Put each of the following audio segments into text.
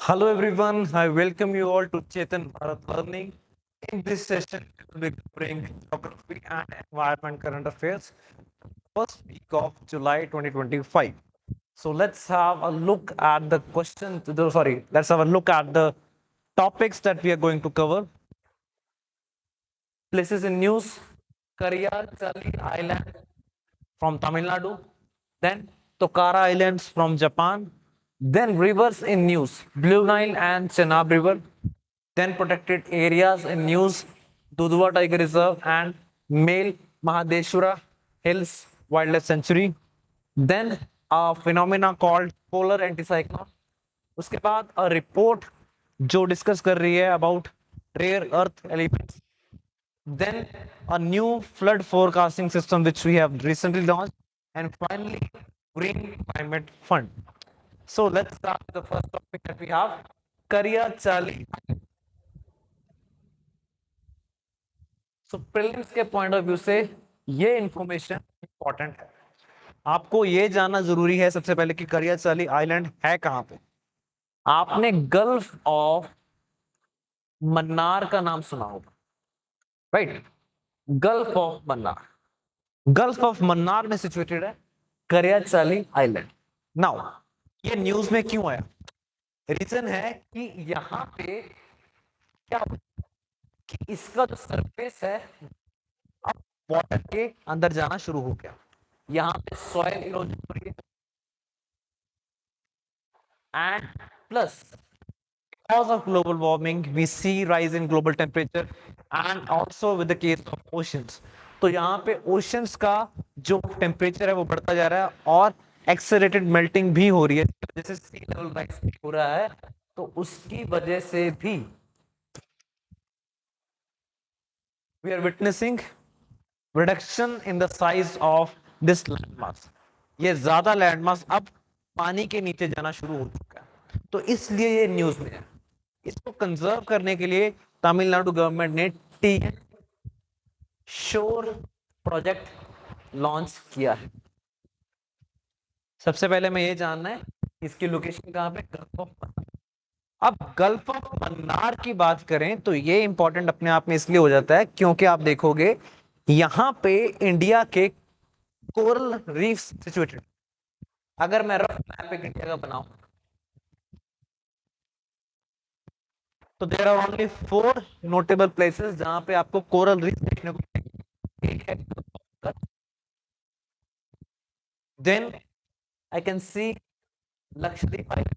Hello everyone, I welcome you all to Chetan Bharat Learning. In this session, we will be covering geography and environment current affairs, first week of July 2025. So let's have a look at the let's have a look at the topics that we are going to cover. Places in news, Chali Island from Tamil Nadu, then Tokara Islands from Japan, then rivers in news, Blue Nile and Chenab River, then protected areas in news, Dudhwa Tiger Reserve and Male Mahadeshwara Hills Wildlife Sanctuary, then a phenomena called polar anticyclone, उसके बाद a report जो discuss कर रही है about rare earth elements, then a new flood forecasting system which we have recently launched, and finally Green Climate Fund. So let's start with the first topic that we have, Karya Chali. So prelims के point of view से ये information important है, आपको ये जानना जरूरी है सबसे पहले कि करिया चाली आइलैंड है कहां पे। आपने गल्फ ऑफ मन्नार का नाम सुना होगा, right? Gulf of Mannar, gulf of Mannar में सिचुएटेड है करिया चाली आइलैंड। नाउ ये न्यूज में क्यों आया? रीजन है कि यहाँ पे क्या कि इसका जो सरफेस है अब वाटर के अंदर जाना शुरू हो गया, यहाँ पे सॉइल इरोजन हो रही है, and plus because of global warming we see rise in global temperature and also with the case of oceans। तो यहाँ पे ओशंस का जो टेम्परेचर है वो बढ़ता जा रहा है और एक्सेलरेटेड मेल्टिंग भी हो रही है, जैसे सी लेवल राइज हो रहा है, तो उसकी वजह से भी we are witnessing reduction in the size of this landmass। ये ज्यादा लैंडमास अब पानी के नीचे जाना शुरू हो चुका है, तो इसलिए ये न्यूज में है। इसको कंजर्व करने के लिए तमिलनाडु गवर्नमेंट ने टीएन शोर प्रोजेक्ट लॉन्च किया है। सबसे पहले मैं ये जानना है इसकी लोकेशन कहां पे, गल्फ ऑफ मन्नार। अब गल्फ ऑफ मन्नार की बात करें तो ये इंपॉर्टेंट अपने आप में इसलिए हो जाता है क्योंकि आप देखोगे यहां पे इंडिया के कोरल रीफ सिचुएटेड। अगर मैं रफ मैप एक इंडिया का बनाऊं तो there are only 4 notable places जहां पे आपको कोरल रीफ देखने को मिलेंगे। एक है, then I can see Lakshadweep island,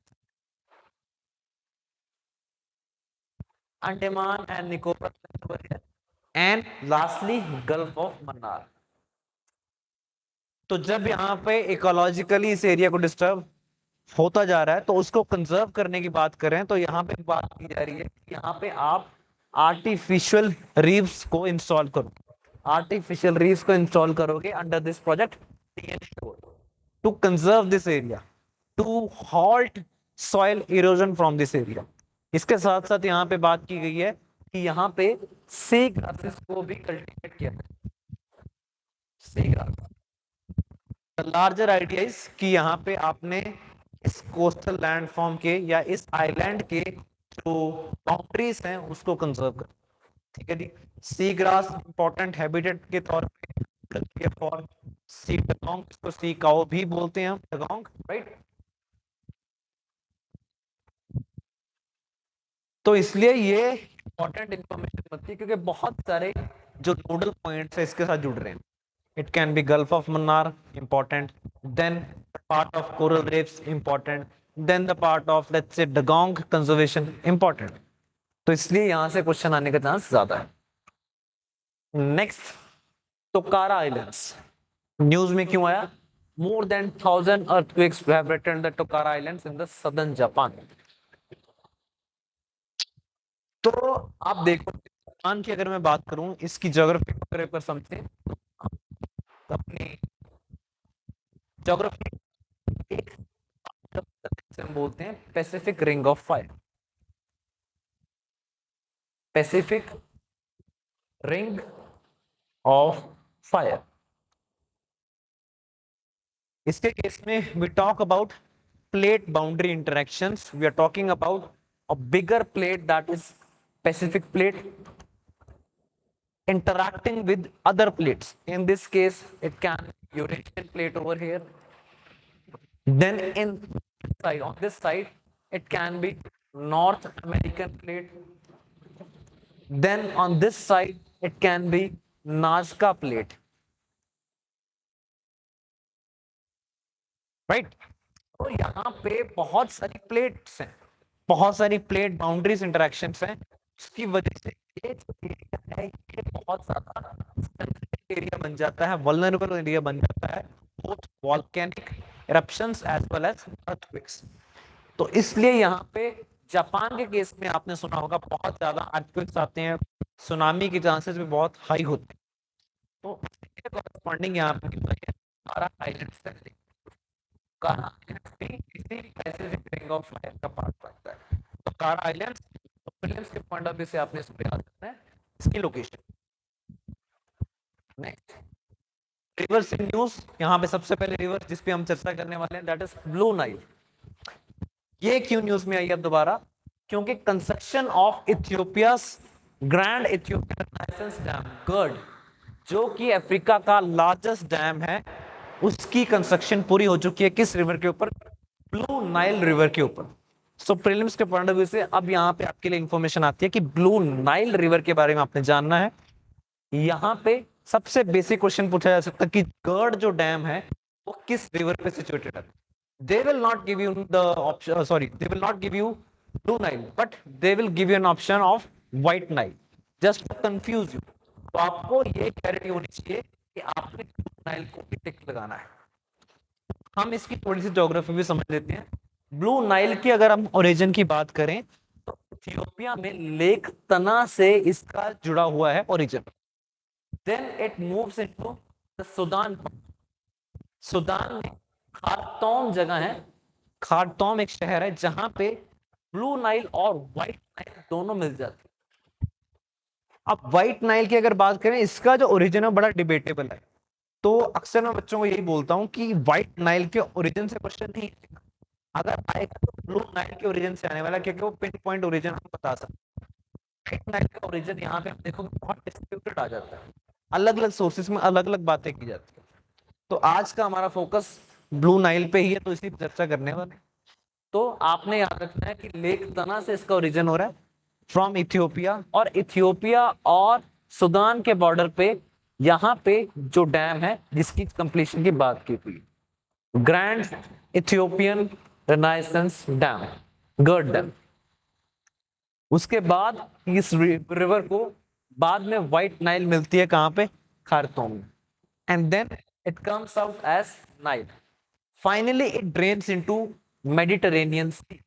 Andaman and Nicobar, and lastly gulf of Mannar. तो जब यहाँ पे इकोलॉजिकली इस एरिया को डिस्टर्ब होता जा रहा है तो उसको कंजर्व करने की बात करें तो यहाँ पे बात की जा रही है कि यहाँ पे आप आर्टिफिशियल रीफ्स को इंस्टॉल करो, आर्टिफिशियल रीफ्स को इंस्टॉल करोगे under this project to conserve this area, to halt soil erosion from this area. इसके साथ साथ यहाँ पे बात की गई है कि यहाँ पे सी ग्रासेस को भी कल्टीवेट किया जाए। Sea grass, larger idea is कि यहाँ पे आपने इस कोस्टल लैंडफॉर्म के या इस आइलैंड के जो बाउंड्रीज हैं उसको कंजर्व कर, ठीक है जी। सी ग्रास इंपॉर्टेंट हैबिटेट के तौर पे फॉर सी डगोंग, इसको सी काओ भी बोलते हैं हम, डगोंग, राइट। तो इसलिए ये इंपॉर्टेंट इंफॉर्मेशन बनती है क्योंकि बहुत सारे जो नोडल पॉइंट्स है इसके साथ जुड़ रहे हैं। It can be Gulf of Mannar, important. Then part of coral reefs, important. Then the part of let's say Dagong conservation, important. तो इसलिए यहां से क्वेश्चन आने का चांस ज्यादा है। नेक्स्ट, टोकारा आइलैंड्स न्यूज में क्यों आया? More than 1000 earthquakes have threatened the Tokara Islands in the southern Japan। तो आप देखो जापान की अगर मैं बात करूं, इसकी ज्योग्राफी को अगर समझें, अपनी ज्योग्राफी एक हम बोलते हैं Pacific ring of fire, Pacific ring of fire. इसके केस में we talk about plate boundary interactions. We are talking about a bigger plate, that is Pacific plate, interacting with other plates. In this case, it can be Eurasian plate over here. Then on this side, it can be North American plate. Then on this side, it can be Nazca plate. Right? तो यहाँ पे बहुत सारी plates हैं, बहुत सारी plate boundaries interactions हैं, उसकी वजह से ये जो एरिया है ये बहुत ज्यादा सेंसिटिव एरिया बन जाता है, वल्नरेबल एरिया बन जाता है, both volcanic eruptions as well as earthquakes. तो इसलिए यहाँ पे जापान के केस में आपने सुना होगा बहुत ज्यादा अर्थक्वेक्स आते हैं, सुनामी के चांसेस भी बहुत हाई होते हैं। तो कॉरेस्पॉन्डिंग यहाँ पे सारा आइलैंड्स है, पैसिफिक रिंग ऑफ फायर का पार्ट बनता है। तो कारा आइलैंड्स, तो प्रीलिम्स के पॉइंट ऑफ व्यू से आपने इसको याद रखना है, इसकी location. Next, reverse in news. यहाँ पे सबसे पहले रिवर जिस पे हम चर्चा करने वाले हैं दैट इज ब्लू नाइल। ये क्यों न्यूज में आई अब दोबारा? क्योंकि construction of Ethiopia's grand Ethiopian renaissance dam GERD, जो कि अफ्रीका का लार्जेस्ट डैम है, उसकी कंस्ट्रक्शन पूरी हो चुकी है। किस रिवर के ऊपर? ब्लू नाइल रिवर के ऊपर। सो प्रीलिम्स के पॉइंट ऑफ व्यू से अब यहाँ पे आपके लिए इंफॉर्मेशन आती है कि ब्लू नाइल रिवर के बारे में आपने जानना है। यहाँ पे सबसे बेसिक क्वेश्चन पूछा जा सकता है कि GERD जो डैम है वो किस रिवर पे सिचुएटेड है। They will not give you the option, they will not give you Blue Nile, but they will give you an option of White Nile, just to confuse you. तो आपको ये clarity होनी चाहिए कि आपने blue Nile को भी टिक लगाना है। हम इसकी थोड़ी सी ज्योग्राफी भी समझ लेते हैं। ब्लू नाइल की अगर हम ओरिजिन की बात करें तो इथियोपिया में लेक तना से इसका जुड़ा हुआ है origin. Then it moves into the Sudan. Sudan में खार्तूम जगह है, खार्तूम एक शहर है जहां पे ब्लू नाइल और व्हाइट नाइल दोनों मिल जाते हैं। अब व्हाइट नाइल की अगर बात करें, इसका जो ओरिजिन है बड़ा डिबेटेबल है। तो अक्सर मैं बच्चों को यही बोलता हूं कि व्हाइट नाइल के ओरिजिन से क्वेश्चन नहीं, अगर आएगा तो ब्लू नाइल के ओरिजिन से आने वाला, क्योंकि वो पिन पॉइंट ओरिजिन हम बता सकते हैं। व्हाइट नाइल का ओरिजिन यहाँ पे देखो बहुत डिस्प्यूटेड आ जाता है, अलग अलग सोर्सेस में अलग अलग बातें की जाती है। तो आज का हमारा फोकस ब्लू नाइल पे ही है, तो इसी पर चर्चा करने वाले। तो आपने याद रखना है कि लेक तना से इसका ओरिजिन हो रहा है, फ्रॉम इथियोपिया, और इथियोपिया और सुदान के बॉर्डर पे यहाँ पे जो डैम है जिसकी कंप्लीशन की बात की हुई, grand Ethiopian renaissance dam, GERD dam. उसके बाद इस रिवर को बाद में व्हाइट नाइल मिलती है, कहां पे? खार्तूम में। And then it comes out as Nile. Finally it drains into Mediterranean sea,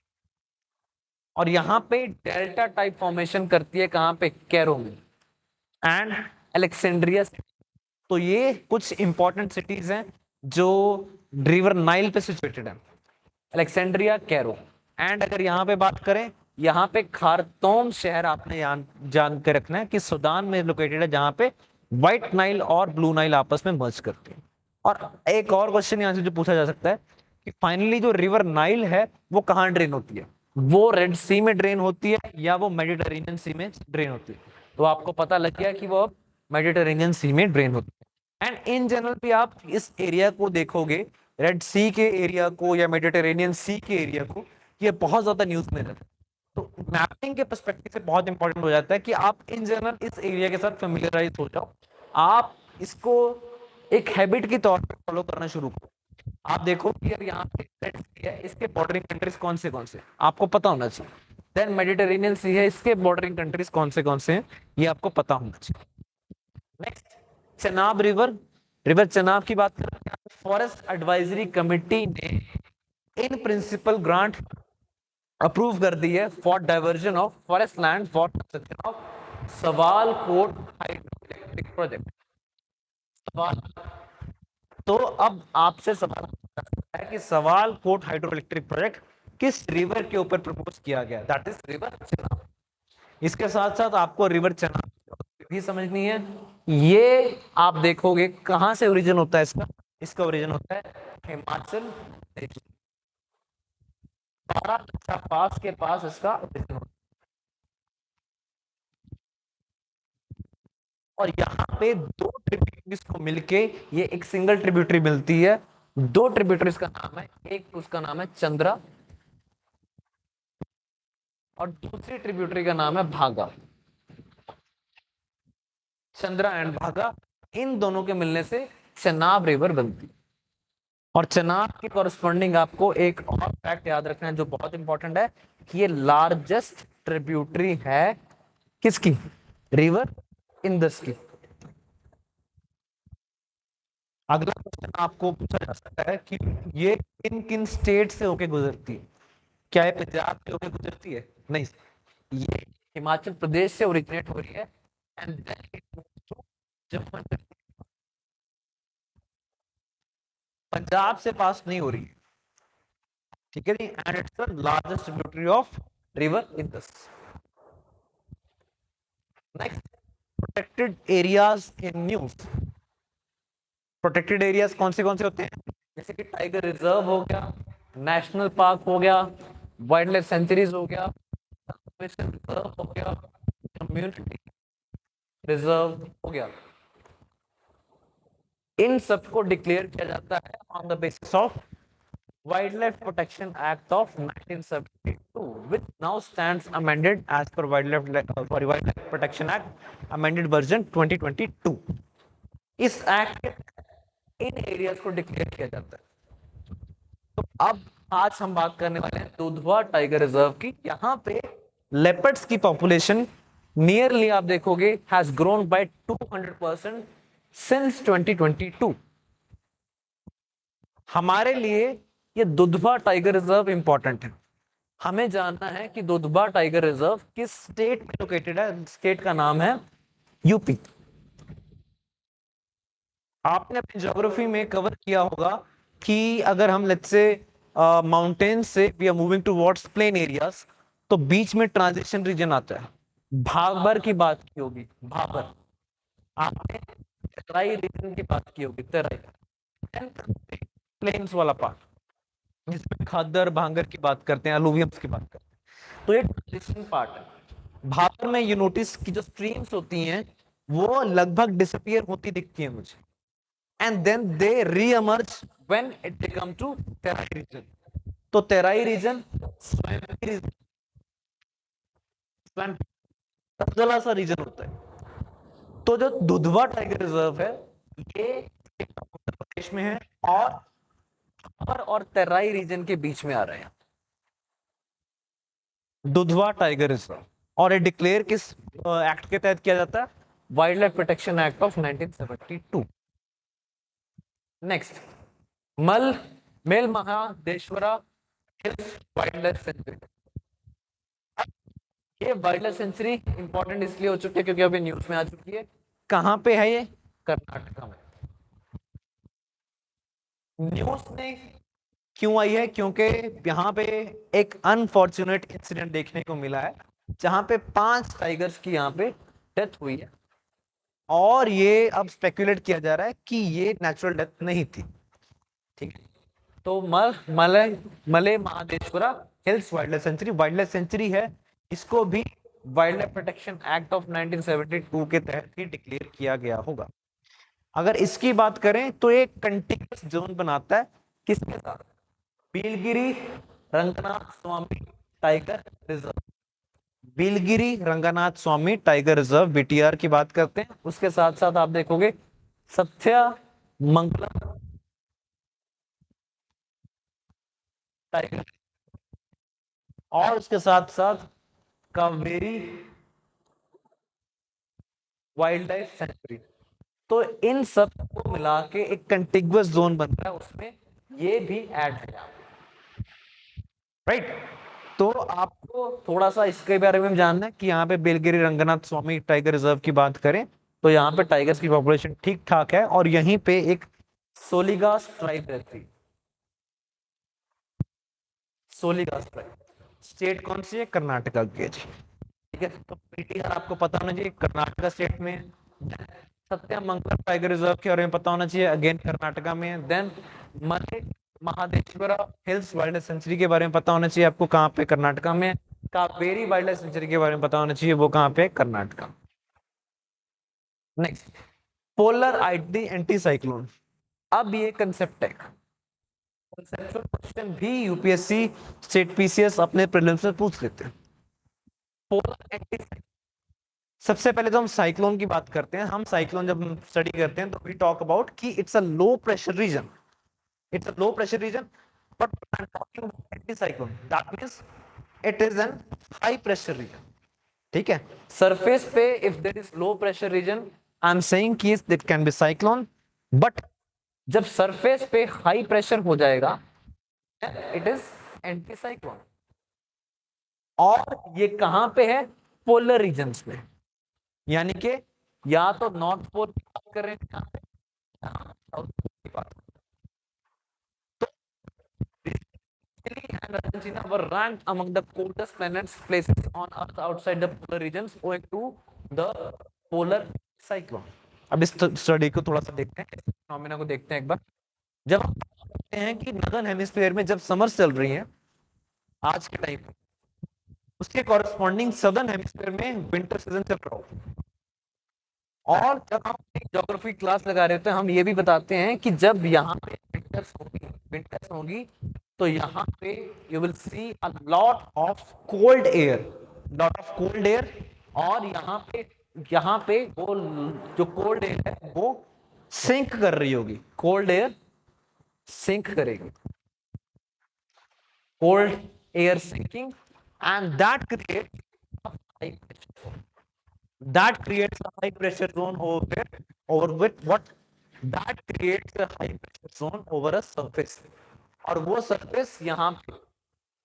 और यहां पे डेल्टा टाइप फॉर्मेशन करती है, कहां पे? कैरो में एंड अलेक्जेंड्रिया। तो ये कुछ इंपॉर्टेंट सिटीज हैं जो रिवर नाइल पे सिचुएटेड है, अलेक्जेंड्रिया, कैरो। एंड अगर यहाँ पे बात करें, यहाँ पे खार्तूम शहर आपने जान के रखना है कि सुदान में लोकेटेड है, जहां पे व्हाइट नाइल और ब्लू नाइल आपस में मर्ज करते हैं। और एक और क्वेश्चन यहाँ से जो पूछा जा सकता है कि फाइनली जो रिवर नाइल है वो कहाँ ड्रेन होती है? वो रेड सी में ड्रेन होती है या वो मेडिटेरेनियन सी में ड्रेन होती है? तो आपको पता लग गया कि वो मेडिटेरेनियन सी में ड्रेन होती है। एंड इन जनरल भी आप इस एरिया को देखोगे, रेड सी के एरिया को या मेडिटेरेनियन सी के एरिया को, ये बहुत ज्यादा न्यूज में रहता है। तो मैपिंग के पर्सपेक्टिव से बहुत इंपॉर्टेंट हो जाता है कि आप इन जनरल इस एरिया के साथ फेमिलियराइज हो जाओ, आप इसको एक हैबिट के तौर पे फॉलो करना शुरू करो। आप देखो कि अब यहाँ पे रेड सी है, इसके बॉर्डरिंग कंट्रीज कौन से आपको पता होना चाहिए। देन मेडिटेरेनियन सी है, इसके बॉर्डरिंग कंट्रीज कौन से हैं, ये आपको पता होना चाहिए। Next, Chenab river. River Chenab की बात करें, फॉरेस्ट एडवाइजरी कमिटी ने इन प्रिंसिपल ग्रांट अप्रूव कर दी है for diversion of forest land for construction of Sawalkot hydro electric project. सवाल, तो अब आपसे सवाल है कि सवालकोट हाइड्रो इलेक्ट्रिक प्रोजेक्ट किस रिवर के ऊपर प्रपोज किया गया? That is river Chenab. इसके साथ साथ आपको रिवर चनाब भी समझनी है। ये आप देखोगे कहां से ओरिजिन होता है इसका? इसका ओरिजिन होता है हिमाचल। बारामुल्ला पास के पास इसका origin होता है। और यहाँ पे दो ट्रिब्यूटरीज को मिलके ये एक सिंगल ट्रिब्यूटरी मिलती है। दो ट्रिब्यूटरीज का नाम है, एक उसका नाम है चंद्रा और दूसरी ट्रिब्यूटरी का नाम है भागा। चंद्रा एंड भागा, इन दोनों के मिलने से चेनाब रिवर बनती है। और चेनाब की कॉरस्पॉन्डिंग आपको एक और फैक्ट याद रखना है जो बहुत इंपॉर्टेंट है, कि ये लार्जेस्ट ट्रिब्यूटरी है किसकी, रिवर इंदस की। अगला क्वेश्चन आपको पूछा जा सकता है कि ये किन किन स्टेट से होके गुजरती है। क्या ये पंजाब से होके गुजरती है? नहीं, ये हिमाचल प्रदेश से ओरिजिनेट हो रही है and then it moves to Jammu and Kashmir. Punjab से पास नहीं हो रही है, ठीक है जी। And it's the largest tributary of river Indus. Next, protected areas in news. Protected areas कौन से होते हैं? जैसे कि टाइगर रिजर्व हो गया, नेशनल पार्क हो गया, वाइल्ड लाइफ सेंचुरीज हो गया, रिजर्व हो गया, कम्युनिटी रिजर्व हो गया। इन सबको डिक्लेयर किया जाता है on the basis of wild life protection act of 1972, which now stands amended as per Wildlife Protection Act, amended version 2022। इस एक्ट के इन एरियाज को डिक्लेयर किया जाता है। तो अब आज हम बात करने वाले हैं दुधवा टाइगर रिजर्व की। यहाँ पे लेपर्ड्स की पॉपुलेशन नियरली आप देखोगे हैज ग्रोन बाय 200% सिंस 2022। हमारे लिए ये दुधवा टाइगर रिजर्व इंपॉर्टेंट है। हमें जानना है कि दुधवा टाइगर रिजर्व किस स्टेट में लोकेटेड है। स्टेट का नाम है यूपी। आपने अपनी ज्योग्राफी में कवर किया होगा कि अगर हम लेट्स से माउंटेन से we are moving towards plain areas, तो बीच में ट्रांजिशन रीजन आता है। भाबर की बात की होगी, भाबर। आपने तराई रीजन की बात की होगी, तराई प्लेन्स वाला पार्ट, जिसमें खद्दर भांगर की बात करते हैं, अलूवियम्स की बात करते हैं। तो ये ट्रांजिशन पार्ट है। भाबर में यू नोटिस की जो स्ट्रीम्स होती हैं वो लगभग डिसअपियर होती दिखती है मुझे, and then they re-emerge when it become to Terai region। तो तेराई रीजन तबदला सा रीजन होता है। तो जो दुधवा टाइगर रिजर्व है ये उत्तर प्रदेश में है और तेराई रीजन के बीच में आ रहे हैं दुधवा टाइगर रिजर्व। और ये डिक्लेयर किस एक्ट के तहत किया जाता है? Wildlife protection act of 1972। Next, Male Mahadeshwara hills wild life sanctuary. ये वाइल्ड लाइफ सेंचुरी इंपॉर्टेंट इसलिए हो चुकी है क्योंकि अभी न्यूज में आ चुकी है। कहां पे है ये? कर्नाटका में। न्यूज में क्यों आई है? क्योंकि यहाँ पे एक अनफॉर्चुनेट इंसिडेंट देखने को मिला है जहां पे 5 टाइगर्स की यहाँ पे डेथ हुई है और ये अब स्पेकुलेट किया जा रहा है कि ये नेचुरल डेथ नहीं थी, ठीक है। तो मले Mahadeshwara hills wild life sanctuary है। इसको भी wild life protection act of 1972 के तहत ही डिक्लेयर किया गया होगा। अगर इसकी बात करें तो एक कंटिन्यूअस जोन बनाता है किसके साथ? बिलगिरी रंगनाथ स्वामी टाइगर रिजर्व। बिलगिरी रंगनाथ स्वामी टाइगर रिजर्व बीटीआर की बात करते हैं। उसके साथ साथ आप देखोगे सत्या मंगलम टाइगर, और उसके साथ साथ कावेरी वाइल्ड लाइफ सेंचुरी। तो इन सब को मिला के एक कंटिग्युअस जोन बनता है, उसमें ये भी ऐड है, राइट। तो आपको थोड़ा सा इसके बारे में जानना है कि यहाँ पे बेलगिरी रंगनाथ स्वामी टाइगर रिजर्व की बात करें तो यहाँ पे टाइगर्स की पॉपुलेशन ठीक ठाक है और यहीं पे एक सोलिगास ट्राइब रहती है। सोलिगास ट्राइब स्टेट कौन सी है? कर्नाटका की है जी, ठीक है। तो पीटीआर आपको पता होना चाहिए कर्नाटका स्टेट में। सत्यमंगलम टाइगर रिजर्व के बारे में पता होना चाहिए, अगेन कर्नाटका में। Then Mahadeshwara hills wild life sanctuary के बारे में पता होना चाहिए आपको, कहाँ पे, कर्नाटका में। कावेरी वाइल्ड लाइफ सेंचुरी के बारे में पता होना चाहिए, वो कहाँ पे, Karnataka. Next, polar ID anti cyclone. अब ये कंसेप्ट है, कंसेप्चुअल क्वेश्चन भी यूपीएससी स्टेट पीसीएस अपने प्रीलिम्स में पूछ लेते हैं। पोलर एंटी, सबसे पहले तो हम साइक्लोन की बात करते हैं। हम साइक्लोन जब स्टडी करते हैं तो वी टॉक अबाउट कि it's a low pressure region, it's a low pressure region, but I am talking about anticyclone, that means it is an high pressure region. ठीक है, सरफेस पे if there is low pressure region, I am saying कि it can be cyclone, but जब surface पे high pressure हो जाएगा it is anti cyclone. और ये कहां पे है, पोलर रीजन्स में, यानी कि या तो नॉर्थ पोल की बात कर रहे हैं यहाँ पे, साउथ पोल की बात। तो Italy and Argentina were ranked among the coldest planets places on Earth outside the polar regions owing to the polar cyclone। अब इस स्टडी को थोड़ा सा देखते हैं, फिनोमेना को देखते हैं एक बार। जब हम देखते हैं कि नॉर्दर्न हेमिस्फीयर में जब समर्स चल रही है आज के टाइम, उसके कॉरेस्पॉन्डिंग सदर्न हेमिस्फीयर में विंटर सीजन चल रहा हो। और जब हम ज्योग्राफी क्लास लगा रहे थे हम ये भी बताते हैं कि जब यहाँ पे विंटर्स होगी तो यहाँ पे you will see a lot of cold air, lot of cold air. और यहाँ पे वो जो कोल्ड एयर है वो सिंक कर रही होगी, कोल्ड एयर सिंक करेगी, cold air sinking, and that creates high pressure zone. That creates a high pressure zone over there, over with what, that creates a high pressure zone over a surface। और वो surface यहाँ पे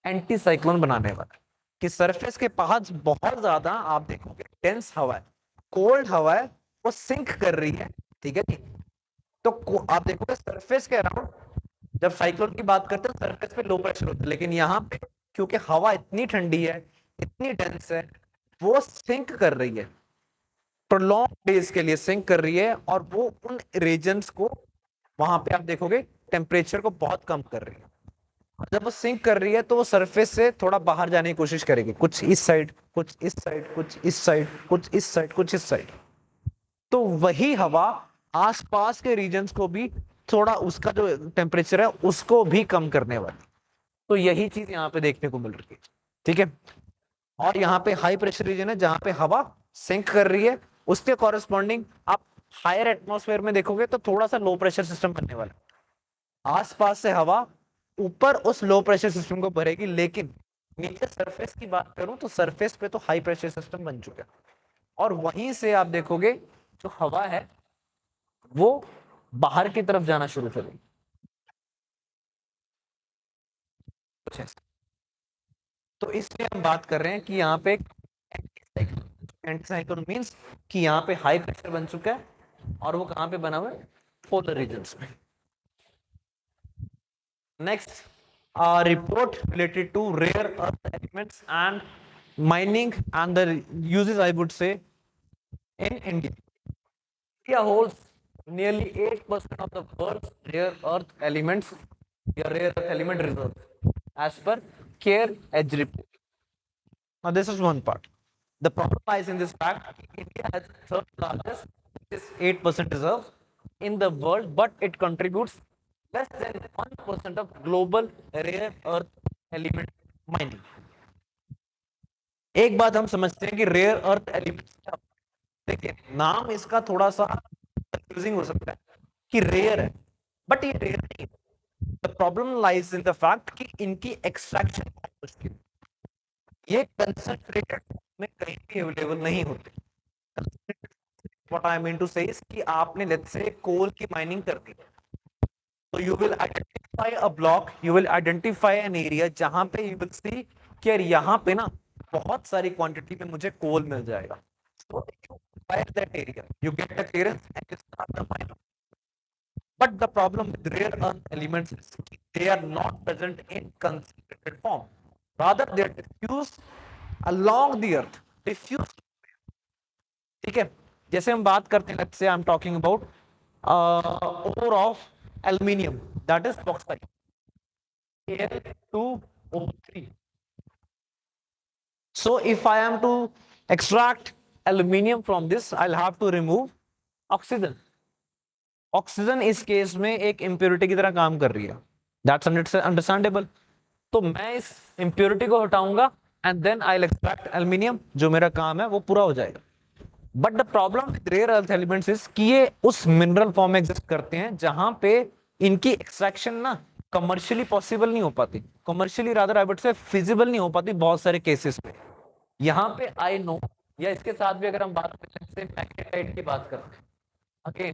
anti cyclone बनाने वाला है कि surface के पास बहुत ज्यादा आप देखोगे टेंस हवा है, कोल्ड हवा है, वो सिंक कर रही है। ठीक है जी, तो आप देखोगे सरफेस के अराउंड जब साइक्लोन की बात करते हैं सरफेस पे लो प्रेशर होता है, लेकिन यहाँ पे क्योंकि हवा इतनी ठंडी है, इतनी डेंस है, वो सिंक कर रही है, प्रोलॉन्ग डेज के लिए सिंक कर रही है, और वो उन रीजन्स को वहां पे आप देखोगे टेम्परेचर को बहुत कम कर रही है। जब वो सिंक कर रही है तो वो सरफेस से थोड़ा बाहर जाने की कोशिश करेगी, कुछ इस साइड, कुछ इस साइड, कुछ इस साइड, कुछ इस साइड, कुछ इस साइड। तो वही हवा आसपास के रीजन्स को भी थोड़ा उसका जो टेम्परेचर है उसको भी कम करने वाली। तो यही चीज यहाँ पे देखने को मिल रही है। ठीक है, और यहाँ पे हाई प्रेशर रीजन है जहां पे हवा सिंक कर रही है, उसके कॉरेस्पॉन्डिंग आप हायर एटमॉस्फेयर में देखोगे तो थोड़ा सा लो प्रेशर सिस्टम बनने वाला है। आसपास से हवा ऊपर उस लो प्रेशर सिस्टम को भरेगी, लेकिन नीचे सरफेस की बात करूं तो सरफेस पे तो हाई प्रेशर सिस्टम बन चुका है, और वहीं से आप देखोगे जो हवा है वो बाहर की तरफ जाना शुरू करेगी। तो इसलिए हम बात कर रहे हैं कि यहाँ पे एंटी साइक्लोन मींस कि यहाँ पे हाई प्रेशर बन चुका है, और वो कहाँ पे बना हुआ है, पोलर रीजन्स में। Next, report related to rare earth elements and mining and the uses, I would say, in India. India holds nearly 8% of the world's rare earth elements, rare earth element reserves, as per CARE Edge report. Now, this is one part. The problem lies in this fact that India has the third largest, which is 8% reserve in the world, but it contributes less than 1% of global rare earth element mining. एक बात हम समझते हैं कि rare earth elements क्या, देखिए नाम इसका थोड़ा सा कंफ्यूजिंग हो सकता है कि रेयर है, बट ये रेयर नहीं है। The problem lies in the fact कि इनकी एक्सट्रैक्शन बहुत मुश्किल, ये कंसंट्रेटेड में कहीं भी अवेलेबल नहीं होते। What I mean to say is कि आपने लेट्स से कोल की माइनिंग कर दी, तो you will identify a block, you will identify an area जहां पे यू विल सी कि यार यहाँ पे ना बहुत सारी क्वांटिटी में मुझे कोल मिल जाएगा। So you acquire that area, you get the clearance and you start the mining. But the problem with rare earth elements is they are not present in concentrated form. Rather, they are diffused along the earth. Diffused, ठीक है। जैसे हम बात करते हैं, let's say I'm talking about ore of aluminium, that is bauxite. Al2O3. So if I am to extract aluminium from this, I'll have to remove oxygen. Oxygen इस case में एक इम्प्योरिटी की तरह काम कर रही है, दैट्स अंडरस्टैंडेबल। तो मैं इस इम्प्योरिटी को हटाऊंगा and then I will extract aluminium, जो मेरा काम है वो पूरा हो जाएगा। But the problem with rare earth elements is कि ये उस मिनरल फॉर्म में एग्जिस्ट करते हैं जहां पे इनकी एक्सट्रैक्शन ना कमर्शियली पॉसिबल नहीं हो पाती, commercially rather I would say feasible नहीं हो पाती बहुत सारे केसेस में। यहाँ पे आई नो, या इसके साथ भी अगर हम बात करें जैसे मैग्नेटाइट की बात करते हैं, अगेन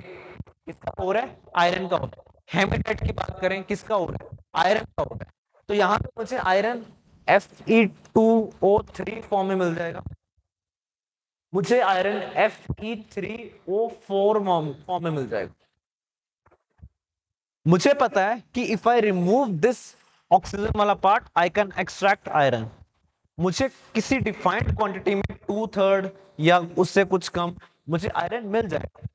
किसका और है, आयरन का होता है। हेमेटाइट की बात करें किसका और है, आयरन का होता है। तो यहाँ पे मुझे आयरन Fe2O3 फॉर्म में मिल जाएगा, मुझे आयरन Fe3O4 फॉर्म में मिल जाएगा। मुझे पता है कि if I remove this oxygen वाला part I can extract iron. मुझे किसी डिफाइंड क्वांटिटी में 2/3 या उससे कुछ कम मुझे आयरन मिल जाएगा।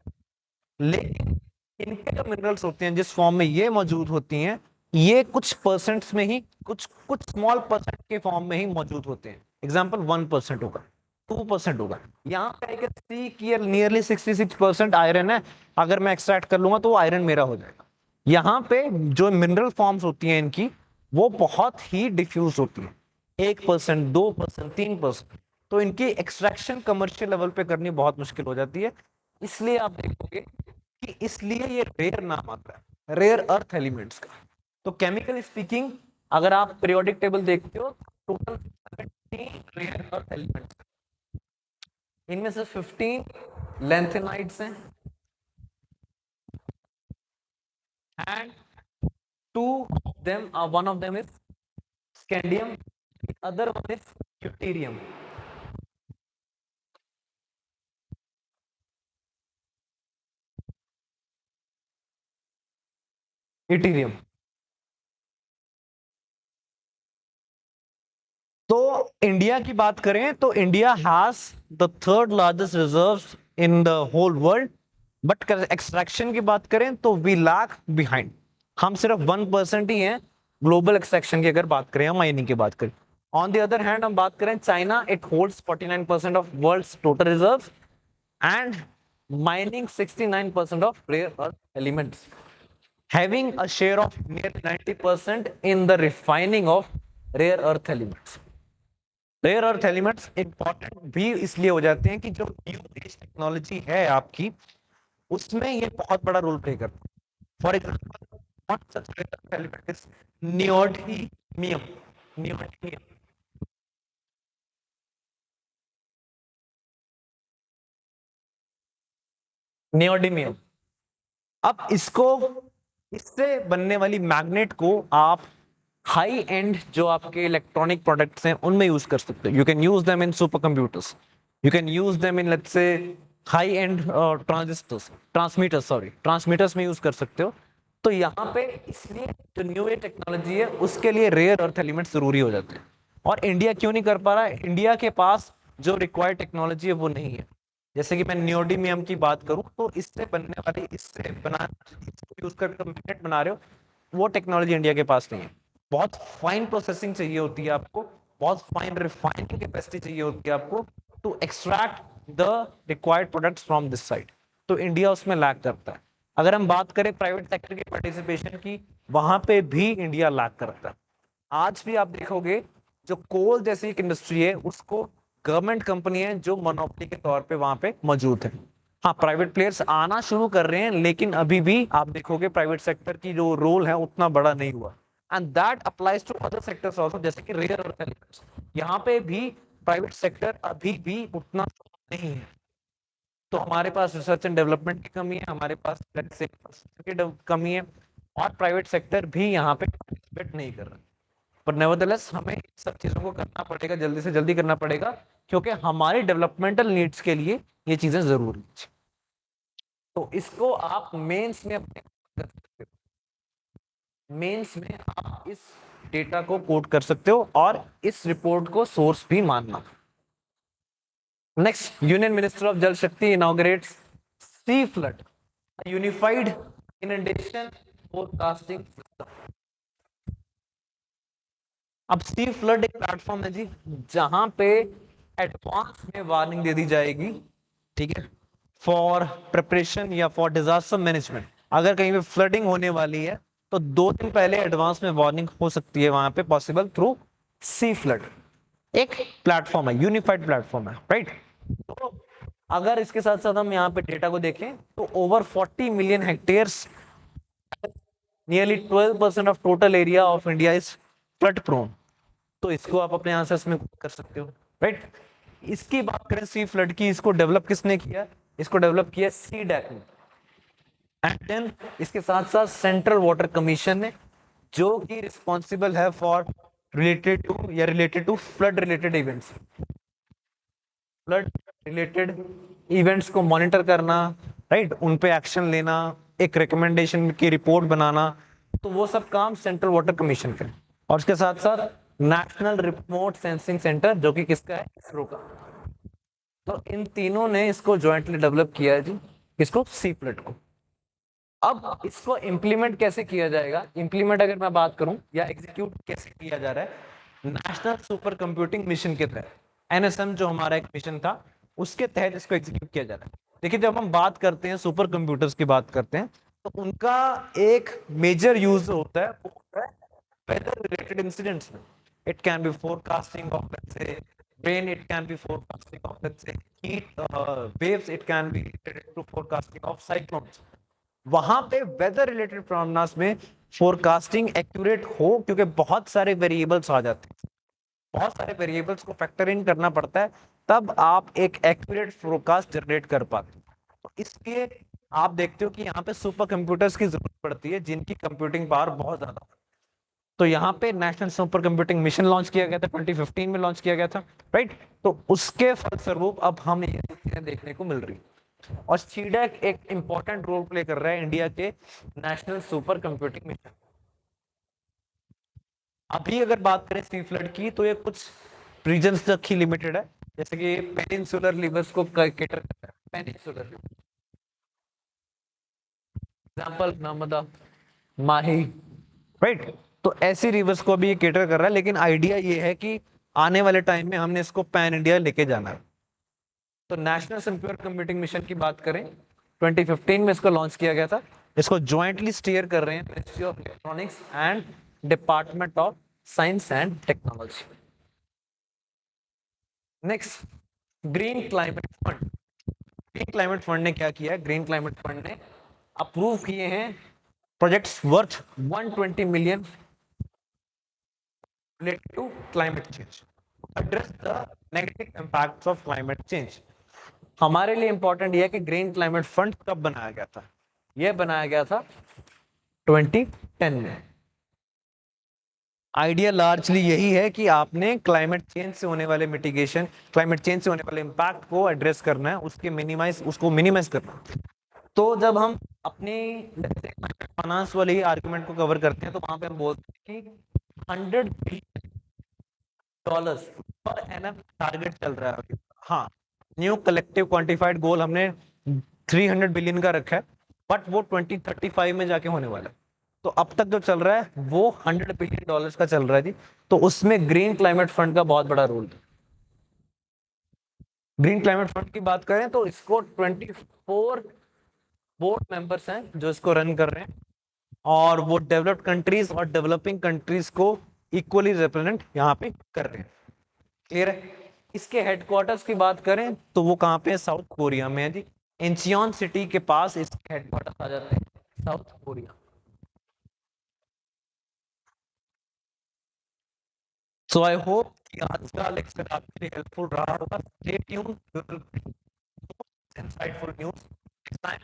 लेकिन इनके जो मिनरल्स होते हैं जिस फॉर्म में ये मौजूद होती हैं, ये कुछ परसेंट्स में ही, कुछ स्मॉल परसेंट के फॉर्म में ही मौजूद होते हैं। एग्जांपल 1% होगा, 2% होगा। यहाँ पे आई कैन सी कि नियरली 66% आयरन है, अगर मैं एक्सट्रैक्ट कर लूंगा तो वो आयरन मेरा हो जाएगा। यहाँ पे जो मिनरल फॉर्म्स होती हैं इनकी, वो बहुत ही डिफ्यूज होती है, 1%, 2%, 3%। तो इनकी एक्सट्रैक्शन कमर्शियल लेवल पे करनी बहुत मुश्किल हो जाती है। इसलिए आप देखोगे कि इसलिए ये रेयर नाम आता है, रेयर अर्थ एलिमेंट्स का। तो केमिकल स्पीकिंग अगर आप पीरियोडिक टेबल देखते हो, टोटल 17 रेयर अर्थ एलिमेंट्स, इनमें से 15 लैंथेनाइड्स हैं and one of them is scandium, the other one is deuterium. Deuterium. तो इंडिया की बात करें तो India has the third largest reserves in the whole world, but extraction की बात करें तो वी लैग बिहाइंड। हम सिर्फ 1% ही हैं ग्लोबल एक्सट्रैक्शन की अगर बात करें या माइनिंग की बात करें। ऑन द अदर हैंड हम बात करें China, it holds 49% of world's total reserves and mining 69% of rare earth elements, having a share of near 90% in the refining of rare earth elements. Rare earth elements important भी इसलिए हो जाते हैं कि जो न्यू एज टेक्नोलॉजी है आपकी, उसमें ये बहुत बड़ा रोल प्ले करता है। For example neodymium. Neodymium neodymium अब इसको, इससे बनने वाली मैग्नेट को आप हाई एंड जो आपके इलेक्ट्रॉनिक प्रोडक्ट्स हैं उनमें यूज कर सकते हो। You can use them in super computers, you can use them in let's say high and transmitters में यूज कर सकते हो। तो यहाँ पे इसलिए जो न्यू एज टेक्नोलॉजी है उसके लिए रेयर अर्थ एलिमेंट्स जरूरी हो जाते हैं। और इंडिया क्यों नहीं कर पा रहा है? इंडिया के पास जो रिक्वायर्ड टेक्नोलॉजी है वो नहीं है। जैसे कि मैं नियोडीमियम की बात करूं तो इससे बनने वाली, इससे बना यूज कर मैग्नेट बना रहे हो, वो टेक्नोलॉजी इंडिया के पास नहीं है। बहुत फाइन प्रोसेसिंग चाहिए होती है आपको, बहुत फाइन रिफाइनिंग कैपेसिटी चाहिए होती है आपको to extract the required products from this side. तो इंडिया उसमें लैग करता है। अगर हम बात करें प्राइवेट सेक्टर की पार्टिसिपेशन की, वहां पे भी इंडिया लैग करता है। आज भी आप देखोगे जो कोल जैसी एक इंडस्ट्री है उसको गवर्नमेंट कंपनी है जो मोनोपोली के तौर पे वहां पे मौजूद है। हाँ, प्राइवेट प्लेयर्स आना शुरू कर रहे हैं, लेकिन अभी भी आप देखोगे प्राइवेट सेक्टर की जो रोल है उतना बड़ा नहीं हुआ। And that applies to other sectors also, जैसे कि रेयर अर्थ एलिमेंट्स। यहाँ पे भी प्राइवेट सेक्टर अभी भी उतना नहीं है। तो हमारे पास रिसर्च एंड डेवलपमेंट की कमी है, हमारे पास की कमी है, और प्राइवेट सेक्टर भी यहाँ पे पार्टिसिपेट नहीं कर रहा। पर नेवरदलेस हमें सब चीजों को करना पड़ेगा, जल्दी से जल्दी करना पड़ेगा, क्योंकि हमारी डेवलपमेंटल नीड्स के लिए ये चीजें जरूरी है। तो इसको आप मेंस में अपने मेंस में आप इस डेटा को कोट कर सकते हो और इस रिपोर्ट को सोर्स भी मानना। Next, union minister of Jal Shakti inaugurates C flood, unified inundation forecasting system. अब सी फ्लड एक प्लेटफॉर्म है जी, जहां पे एडवांस में वार्निंग दे दी जाएगी, ठीक है, फॉर प्रिपरेशन या फॉर डिजास्टर मैनेजमेंट। अगर कहीं पे फ्लडिंग होने वाली है तो 2 दिन पहले एडवांस में वार्निंग हो सकती है वहां पे, पॉसिबल थ्रू सी फ्लड। एक प्लेटफॉर्म है, यूनिफाइड प्लेटफॉर्म है, राइट। तो अगर इसके साथ साथ हम यहाँ पे डेटा को देखें तो over 40 million hectares, nearly 12% of total area of India is flood prone. तो इसको आप अपने आंसर्स में कर सकते हो, राइट। इसकी बात करें सी फ्लड की, इसको डेवलप किसने किया? इसको डेवलप किया सी डैक ने। एंड देन इसके साथ साथ सेंट्रल वाटर कमीशन ने, जो कि रिस्पॉन्सिबल है for related to flood related events, flood related events को मॉनिटर करना, राइट, उन पे एक्शन लेना, एक रिकमेंडेशन की रिपोर्ट बनाना। तो वो सब काम सेंट्रल वाटर कमीशन का। और उसके साथ साथ नेशनल रिमोट सेंसिंग सेंटर, जो कि किसका है? इसरो का। तो इन तीनों ने इसको ज्वाइंटली डेवलप किया है जी, किसको? सी फ्लड को। अब इसको इंप्लीमेंट कैसे किया जाएगा? इंप्लीमेंट अगर मैं बात करूं या एग्जीक्यूट कैसे किया जा रहा है, नेशनल सुपर कंप्यूटिंग मिशन के तहत, एनएसएम जो हमारा एक मिशन था, उसके तहत इसको एग्जीक्यूट किया जा रहा है। देखिए, जब हम बात करते हैं सुपर कंप्यूटर्स की बात करते हैं, तो उनका एक मेजर यूज होता है, वो होता है weather related incidents में। It can be forecasting of, let's say, rain, it can be forecasting of, let's say, heat waves, it can be related to forecasting of cyclones। वहां पे वेदर रिलेटेड प्रॉब्लम्स में forecasting accurate हो, क्योंकि बहुत सारे variables आ जाते हैं, बहुत सारे वेरिएबल्स को फैक्टर इन करना पड़ता है, तब आप एक एक्यूरेट फोरकास्ट जनरेट कर पाते हैं। तो इसके आप देखते हो कि यहाँ पे सुपर कंप्यूटर्स की जरूरत पड़ती है, जिनकी कंप्यूटिंग पावर बहुत ज्यादा। तो यहाँ पे national super computing mission launch किया गया था, 2015 में लॉन्च किया गया था, राइट। तो उसके फलस्वरूप अब हमें ये चीजें देखने को मिल रही। और सीडैक एक इंपॉर्टेंट रोल प्ले कर रहा है इंडिया के नेशनल सुपर कंप्यूटिंग मिशन। अभी अगर बात करें सी फ्लड की, तो ये कुछ रीजन्स तक ही लिमिटेड है, जैसे कि पेनिनसुलर रिवर्स को कैटर करता है, पेनिनसुलर, एग्जांपल नर्मदा, माही, राइट। तो ऐसी रिवर्स को भी ये कैटर कर रहा है, लेकिन आइडिया ये है कि आने वाले टाइम में हमने इसको पैन इंडिया लेके जाना है। तो नेशनल सुपर कंप्यूटिंग मिशन की बात करें, 2015 में इसको लॉन्च किया गया था। इसको ज्वाइंटली स्टीयर कर रहे हैं ministry of electronics and department of science and technology. Next, green climate fund. Green climate fund ने क्या किया? ग्रीन क्लाइमेट फंड ने अप्रूव किए हैं projects worth 120 million related to climate change, address the negative impacts of climate change। हमारे लिए important यह है कि ग्रीन क्लाइमेट फंड कब बनाया गया था? यह बनाया गया था 2010 में। आइडिया लार्जली यही है कि आपने क्लाइमेट चेंज से होने वाले मिटिगेशन, क्लाइमेट चेंज से होने वाले इंपैक्ट को एड्रेस करना है, उसको मिनिमाइज करना। तो जब हम अपनी फाइनेंस वाले आर्गुमेंट को कवर करते हैं, तो वहां पे हम बोलते हैं कि $100 बिलियन पर एनम टारगेट चल रहा है। हाँ, न्यू कलेक्टिव क्वांटिफाइड गोल हमने 300 बिलियन का रखा है, बट वो 2035 में जाके होने वाला है। तो अब तक जो चल रहा है वो $100 बिलियन का चल रहा है जी। तो उसमें ग्रीन क्लाइमेट फंड का बहुत बड़ा रोल है। ग्रीन क्लाइमेट फंड की बात करें तो इसको 24 बोर्ड मेंबर्स हैं जो इसको रन कर रहे हैं, और वो डेवलप्ड कंट्रीज और डेवलपिंग कंट्रीज को इक्वली रिप्रेजेंट यहाँ पे कर रहे हैं। क्लियर है? इसके हेडक्वार्टर्स की बात करें तो वो कहाँ पे है? साउथ कोरिया में है जी। इंचियोन सिटी के पास इसके हेडक्वार्टर्स आ जाते हैं, South Korea. So I hope कि आज का लेक्चर आपके लिए हेल्पफुल रहा होगा। Stay tuned, we will insightful news next time.